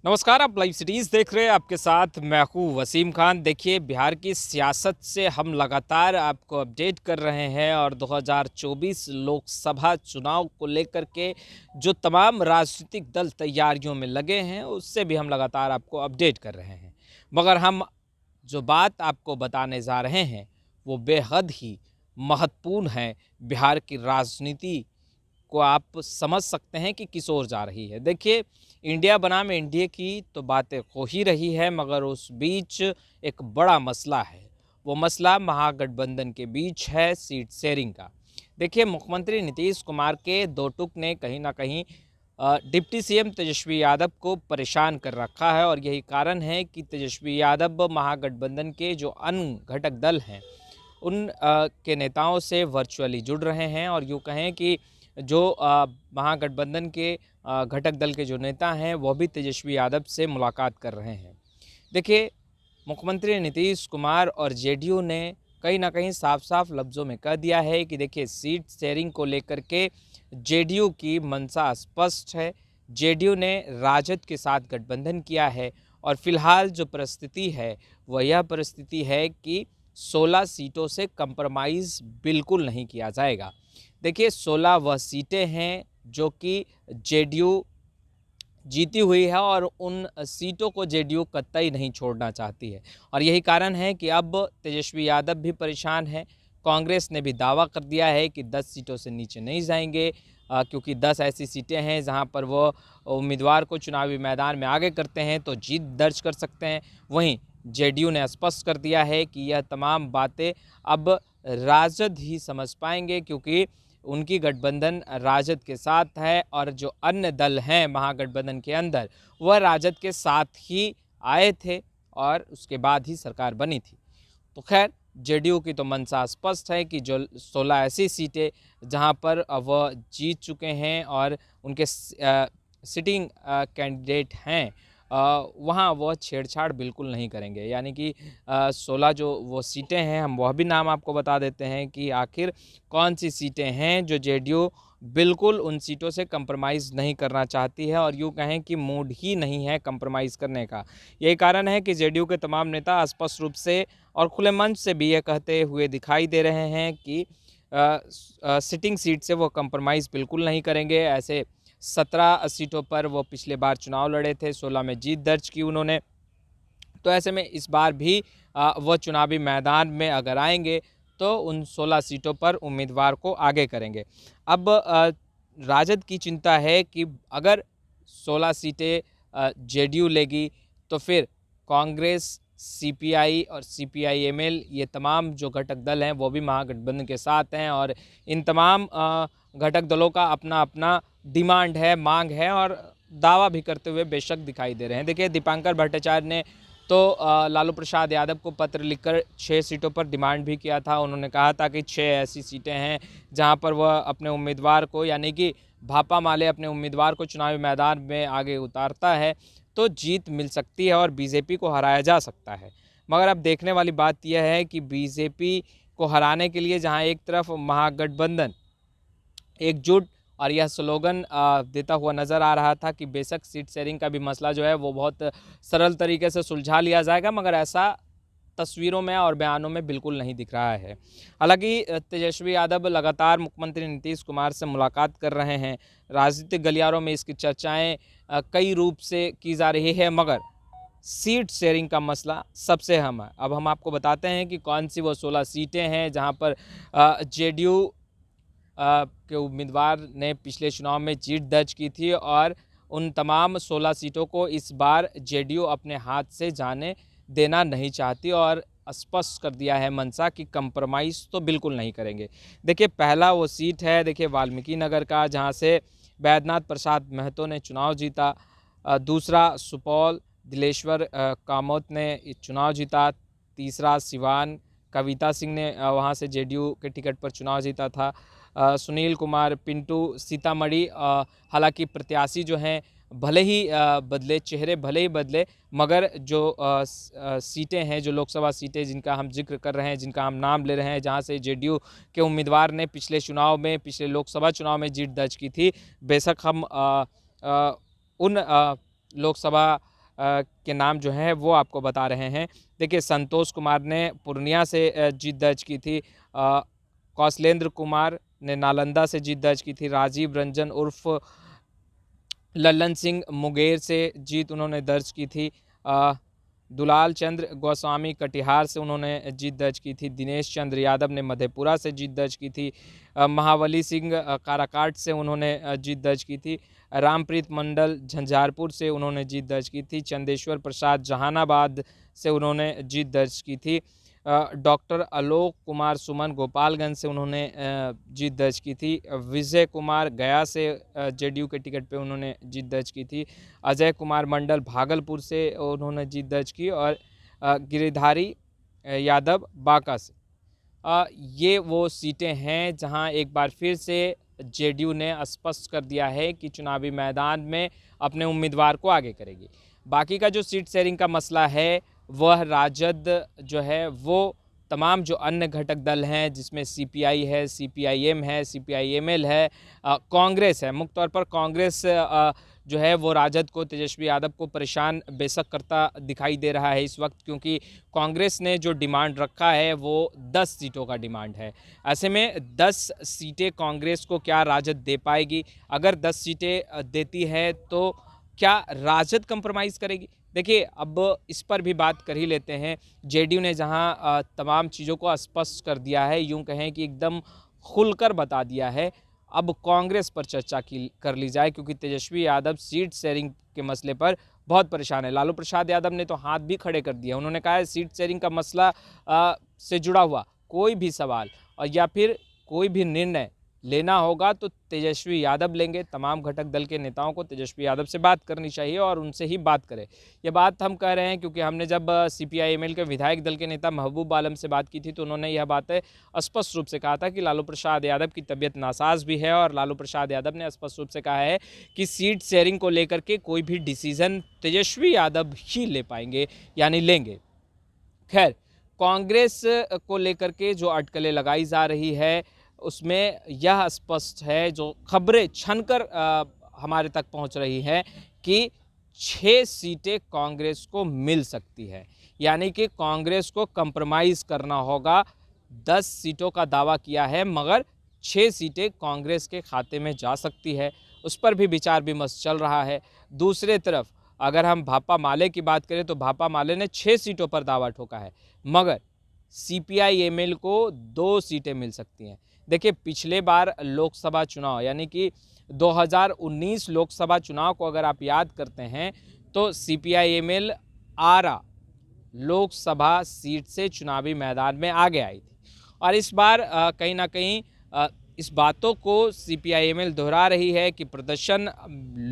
नमस्कार, आप live cities देख रहे हैं। आपके साथ मैं हूँ वसीम खान। देखिए, बिहार की सियासत से हम लगातार आपको अपडेट कर रहे हैं और 2024 लोकसभा चुनाव को लेकर के जो तमाम राजनीतिक दल तैयारियों में लगे हैं, उससे भी हम लगातार आपको अपडेट कर रहे हैं। मगर हम जो बात आपको बताने जा रहे हैं, वो बेहद ही महत्वपूर्ण है। बिहार की राजनीति को आप समझ सकते हैं कि किस ओर जा रही है। देखिए, इंडिया बनाम एनडीए की तो बातें हो ही रही है, मगर उस बीच एक बड़ा मसला है। वो मसला महागठबंधन के बीच है, सीट शेयरिंग का। देखिए, मुख्यमंत्री नीतीश कुमार के दो टुक ने कहीं ना कहीं डिप्टी सीएम तेजस्वी यादव को परेशान कर रखा है और यही कारण है कि तेजस्वी यादव महागठबंधन के जो अन्य घटक दल हैं उन के नेताओं से वर्चुअली जुड़ रहे हैं और यूँ कहें कि जो महागठबंधन के घटक दल के जो नेता हैं वो भी तेजस्वी यादव से मुलाकात कर रहे हैं। देखिए, मुख्यमंत्री नीतीश कुमार और जेडीयू ने कहीं ना कहीं साफ साफ लफ्ज़ों में कह दिया है कि देखिए, सीट शेयरिंग को लेकर के जेडीयू की मंशा स्पष्ट है। जेडीयू ने राजद के साथ गठबंधन किया है और फिलहाल जो परिस्थिति है वह यह परिस्थिति है कि 16 सीटों से कंप्रोमाइज़ बिल्कुल नहीं किया जाएगा। देखिए, 16 वह सीटें हैं जो कि जेडीयू जीती हुई है और उन सीटों को जेडीयू कतई नहीं छोड़ना चाहती है और यही कारण है कि अब तेजस्वी यादव भी परेशान है। कांग्रेस ने भी दावा कर दिया है कि 10 सीटों से नीचे नहीं जाएंगे, क्योंकि 10 ऐसी सीटें हैं जहां पर वो उम्मीदवार को चुनावी मैदान में आगे करते हैं तो जीत दर्ज कर सकते हैं। वहीं जेडीयू ने स्पष्ट कर दिया है कि यह तमाम बातें अब राजद ही समझ पाएंगे, क्योंकि उनकी गठबंधन राजद के साथ है और जो अन्य दल हैं महागठबंधन के अंदर वह राजद के साथ ही आए थे और उसके बाद ही सरकार बनी थी। तो खैर, जेडीयू की तो मंशा स्पष्ट है कि जो 16 ऐसी सीटें जहां पर वह जीत चुके हैं और उनके सिटिंग कैंडिडेट हैं, वहाँ वह छेड़छाड़ बिल्कुल नहीं करेंगे। यानी कि 16 जो वो सीटें हैं, हम वह भी नाम आपको बता देते हैं कि आखिर कौन सी सीटें हैं जो जेडीयू बिल्कुल उन सीटों से कंप्रोमाइज़ नहीं करना चाहती है और यूँ कहें कि मूड ही नहीं है कंप्रोमाइज़ करने का। यही कारण है कि जेडीयू के तमाम नेता स्पष्ट रूप से और खुले मंच से भी ये कहते हुए दिखाई दे रहे हैं कि सिटिंग सीट से वो कंप्रोमाइज़ बिल्कुल नहीं करेंगे। ऐसे 17 सीटों पर वो पिछले बार चुनाव लड़े थे, 16 में जीत दर्ज की उन्होंने। तो ऐसे में इस बार भी वो चुनावी मैदान में अगर आएंगे तो उन 16 सीटों पर उम्मीदवार को आगे करेंगे। अब राजद की चिंता है कि अगर 16 सीटें जेडीयू लेगी तो फिर कांग्रेस, सीपीआई और सीपीआई-एमएल ये तमाम जो घटक दल हैं वो भी महागठबंधन के साथ हैं और इन तमाम घटक दलों का अपना अपना डिमांड है, मांग है और दावा भी करते हुए बेशक दिखाई दे रहे हैं। देखिए, दीपांकर भट्टाचार्य ने तो लालू प्रसाद यादव को पत्र लिखकर 6 सीटों पर डिमांड भी किया था। उन्होंने कहा था कि 6 ऐसी सीटें हैं जहां पर वह अपने उम्मीदवार को, यानी कि भापा माले अपने उम्मीदवार को चुनावी मैदान में आगे उतारता है तो जीत मिल सकती है और बीजेपी को हराया जा सकता है। मगर अब देखने वाली बात यह है कि बीजेपी को हराने के लिए जहां एक तरफ महागठबंधन एकजुट और यह स्लोगन देता हुआ नज़र आ रहा था कि बेशक सीट शेयरिंग का भी मसला जो है वो बहुत सरल तरीके से सुलझा लिया जाएगा, मगर ऐसा तस्वीरों में और बयानों में बिल्कुल नहीं दिख रहा है। हालांकि तेजस्वी यादव लगातार मुख्यमंत्री नीतीश कुमार से मुलाकात कर रहे हैं। राजनीतिक गलियारों में इसकी चर्चाएं कई रूप से की जा रही है, मगर सीट शेयरिंग का मसला सबसे अहम है। अब हम आपको बताते हैं कि कौन सी वो 16 सीटें हैं जहां पर जेडीयू के उम्मीदवार ने पिछले चुनाव में जीत दर्ज की थी और उन तमाम 16 सीटों को इस बार जेडीयू अपने हाथ से जाने देना नहीं चाहती और स्पष्ट कर दिया है मंशा कि कंप्रोमाइज़ तो बिल्कुल नहीं करेंगे। देखिए, पहला वो सीट है, देखिए, वाल्मीकि नगर का, जहां से वैद्यनाथ प्रसाद महतो ने चुनाव जीता। दूसरा सुपौल, दिलेश्वर कामोत ने चुनाव जीता। तीसरा सिवान, कविता सिंह ने वहाँ से जेडीयू के टिकट पर चुनाव जीता था। सुनील कुमार पिंटू सीतामढ़ी, हालांकि प्रत्याशी जो हैं भले ही बदले, चेहरे भले ही बदले, मगर जो सीटें हैं, जो लोकसभा सीटें जिनका हम जिक्र कर रहे हैं, जिनका हम नाम ले रहे हैं, जहां से जेडीयू के उम्मीदवार ने पिछले चुनाव में, पिछले लोकसभा चुनाव में जीत दर्ज की थी, बेशक हम उन लोकसभा के नाम जो हैं वो आपको बता रहे हैं। देखिए, संतोष कुमार ने पूर्णिया से जीत दर्ज की थी, कौशलेंद्र कुमार ने नालंदा से जीत दर्ज की थी, राजीव रंजन उर्फ लल्लन सिंह मुंगेर से जीत उन्होंने दर्ज की थी, दुलाल चंद्र गोस्वामी कटिहार से उन्होंने जीत दर्ज की थी, दिनेश चंद्र यादव ने मधेपुरा से जीत दर्ज की थी, महावली सिंह काराकाट से उन्होंने जीत दर्ज की थी, रामप्रीत मंडल झंझारपुर से उन्होंने जीत दर्ज की थी, चंदेश्वर प्रसाद जहानाबाद से उन्होंने जीत दर्ज की थी, डॉक्टर आलोक कुमार सुमन गोपालगंज से उन्होंने जीत दर्ज की थी, विजय कुमार गया से जेडीयू के टिकट पे उन्होंने जीत दर्ज की थी, अजय कुमार मंडल भागलपुर से उन्होंने जीत दर्ज की, और गिरिधारी यादव बांका से। ये वो सीटें हैं जहां एक बार फिर से जेडीयू ने स्पष्ट कर दिया है कि चुनावी मैदान में अपने उम्मीदवार को आगे करेगी। बाकी का जो सीट शेयरिंग का मसला है वह राजद जो है वो तमाम जो अन्य घटक दल हैं, जिसमें सीपीआई है, सीपीआईएम है, सीपीआईएमएल है, कांग्रेस है, मुख्य तौर पर कांग्रेस जो है वो राजद को, तेजस्वी यादव को परेशान बेशक करता दिखाई दे रहा है इस वक्त, क्योंकि कांग्रेस ने जो डिमांड रखा है वो 10 सीटों का डिमांड है। ऐसे में 10 सीटें कांग्रेस को क्या राजद दे पाएगी? अगर 10 सीटें देती है तो क्या राजद कंप्रोमाइज़ करेगी? देखिए, अब इस पर भी बात कर ही लेते हैं। जेडीयू ने जहां तमाम चीज़ों को स्पष्ट कर दिया है, यूं कहें कि एकदम खुलकर बता दिया है, अब कांग्रेस पर चर्चा की कर ली जाए, क्योंकि तेजस्वी यादव सीट शेयरिंग के मसले पर बहुत परेशान है। लालू प्रसाद यादव ने तो हाथ भी खड़े कर दिए। उन्होंने कहा है सीट शेयरिंग का मसला से जुड़ा हुआ कोई भी सवाल और या फिर कोई भी निर्णय लेना होगा तो तेजस्वी यादव लेंगे। तमाम घटक दल के नेताओं को तेजस्वी यादव से बात करनी चाहिए और उनसे ही बात करें। ये बात हम कह रहे हैं क्योंकि हमने जब सीपीआईएमएल के विधायक दल के नेता महबूब आलम से बात की थी तो उन्होंने यह बातें स्पष्ट रूप से कहा था कि लालू प्रसाद यादव की तबीयत नासाज भी है, और लालू प्रसाद यादव ने स्पष्ट रूप से कहा है कि सीट शेयरिंग को लेकर के कोई भी डिसीजन तेजस्वी यादव ही ले पाएंगे, यानी लेंगे। खैर, कांग्रेस को लेकर के जो अटकलें लगाई जा रही है उसमें यह स्पष्ट है, जो खबरें छनकर हमारे तक पहुंच रही हैं कि 6 सीटें कांग्रेस को मिल सकती है, यानी कि कांग्रेस को कंप्रोमाइज़ करना होगा। 10 सीटों का दावा किया है मगर 6 सीटें कांग्रेस के खाते में जा सकती है, उस पर भी विचार विमर्श चल रहा है। दूसरे तरफ अगर हम भाकपा माले की बात करें तो भाकपा माले ने 6 सीटों पर दावा ठोका है, मगर सीपीआईएमएल को 2 सीटें मिल सकती हैं। देखिए, पिछले बार लोकसभा चुनाव यानी कि 2019 लोकसभा चुनाव को अगर आप याद करते हैं तो सीपीआईएमएल आरा लोकसभा सीट से चुनावी मैदान में आगे आई थी, और इस बार कहीं ना कहीं इस बातों को सीपीआईएमएल दोहरा रही है कि प्रदर्शन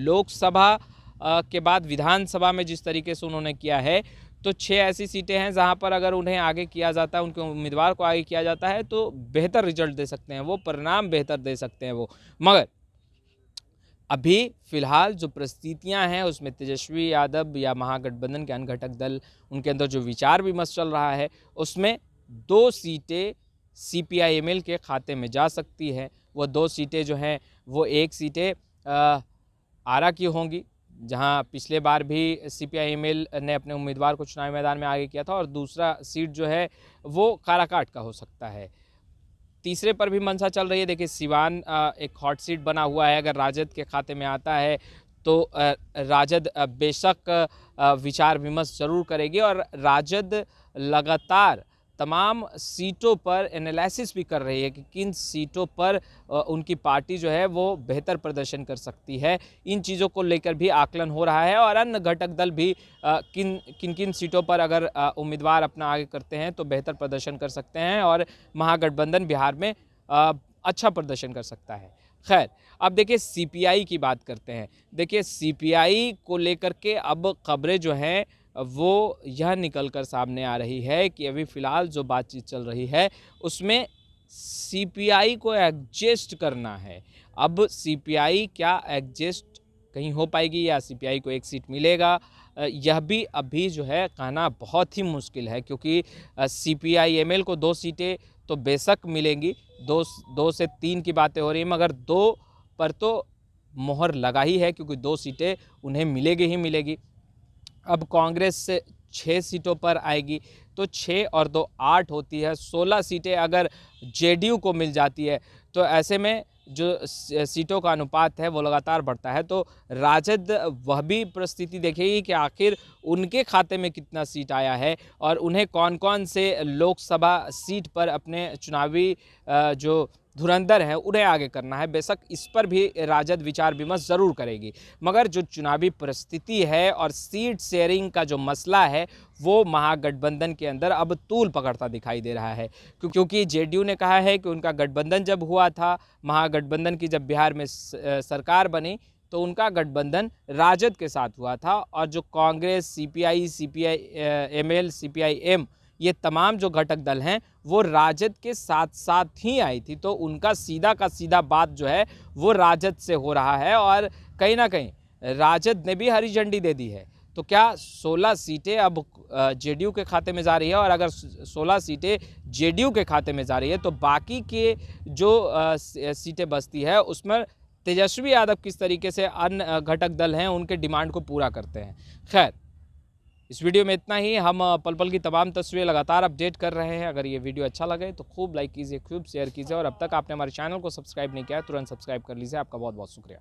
लोकसभा के बाद विधानसभा में जिस तरीके से उन्होंने किया है, तो 6 ऐसी सीटें हैं जहां पर अगर उन्हें आगे किया जाता है, उनके उम्मीदवार को आगे किया जाता है तो बेहतर रिजल्ट दे सकते हैं वो, परिणाम बेहतर दे सकते हैं वो। मगर अभी फिलहाल जो परिस्थितियां हैं उसमें तेजस्वी यादव या महागठबंधन के अन्य घटक दल, उनके अंदर जो विचार विमर्श चल रहा है उसमें 2 सीटें सीपीआईएमएल के खाते में जा सकती है। वो 2 सीटें जो हैं वो एक सीटें आरा की होंगी, जहां पिछले बार भी सीपीआईएमएल ने अपने उम्मीदवार को चुनावी मैदान में आगे किया था, और दूसरा सीट जो है वो काराकाट का हो सकता है। तीसरे पर भी मंशा चल रही है। देखिए, सिवान एक हॉट सीट बना हुआ है, अगर राजद के खाते में आता है तो राजद बेशक विचार विमर्श जरूर करेगी, और राजद लगातार तमाम सीटों पर एनालिसिस भी कर रही है कि किन सीटों पर उनकी पार्टी जो है वो बेहतर प्रदर्शन कर सकती है। इन चीज़ों को लेकर भी आकलन हो रहा है, और अन्य घटक दल भी किन किन सीटों पर अगर उम्मीदवार अपना आगे करते हैं तो बेहतर प्रदर्शन कर सकते हैं, और महागठबंधन बिहार में अच्छा प्रदर्शन कर सकता है। खैर, अब देखिए सीपीआई की बात करते हैं। देखिए, सीपीआई को लेकर के अब खबरें जो हैं वो यह निकल कर सामने आ रही है कि अभी फ़िलहाल जो बातचीत चल रही है उसमें सीपीआई को एडजस्ट करना है। अब सीपीआई क्या एडजस्ट कहीं हो पाएगी या सीपीआई को एक सीट मिलेगा, यह भी अभी जो है कहना बहुत ही मुश्किल है, क्योंकि सीपीआईएमएल को 2 सीटें तो बेशक मिलेंगी, 2 से 3 की बातें हो रही हैं, मगर 2 पर तो मोहर लगा ही है, क्योंकि 2 सीटें उन्हें मिलेगी ही मिलेगी। अब कांग्रेस से 6 सीटों पर आएगी, तो 6 और 2 8 होती है। 16 सीटें अगर जेडीयू को मिल जाती है तो ऐसे में जो सीटों का अनुपात है वो लगातार बढ़ता है। तो राजद वह भी परिस्थिति देखेगी कि आखिर उनके खाते में कितना सीट आया है और उन्हें कौन कौन से लोकसभा सीट पर अपने चुनावी जो धुरंधर है उन्हें आगे करना है। बेशक इस पर भी राजद विचार विमर्श ज़रूर करेगी, मगर जो चुनावी परिस्थिति है और सीट शेयरिंग का जो मसला है वो महागठबंधन के अंदर अब तूल पकड़ता दिखाई दे रहा है। क्योंकि जेडीयू ने कहा है कि उनका गठबंधन जब हुआ था, महागठबंधन की जब बिहार में सरकार बनी तो उनका गठबंधन राजद के साथ हुआ था, और जो कांग्रेस, सीपीआई, एमएल, सीपीआईएम, ये तमाम जो घटक दल हैं वो राजद के साथ साथ ही आई थी। तो उनका सीधा का सीधा बात जो है वो राजद से हो रहा है और कहीं ना कहीं राजद ने भी हरी झंडी दे दी है। तो क्या 16 सीटें अब जेडीयू के खाते में जा रही है, और अगर 16 सीटें जेडीयू के खाते में जा रही है तो बाकी के जो सीटें बचती है उसमें तेजस्वी यादव किस तरीके से अन्य घटक दल हैं उनके डिमांड को पूरा करते हैं। खैर, इस वीडियो में इतना ही। हम पल पल की तमाम तस्वीरें लगातार अपडेट कर रहे हैं। अगर ये वीडियो अच्छा लगे तो खूब लाइक कीजिए, खूब शेयर कीजिए, और अब तक आपने हमारे चैनल को सब्सक्राइब नहीं किया है तुरंत सब्सक्राइब कर लीजिए। आपका बहुत बहुत शुक्रिया।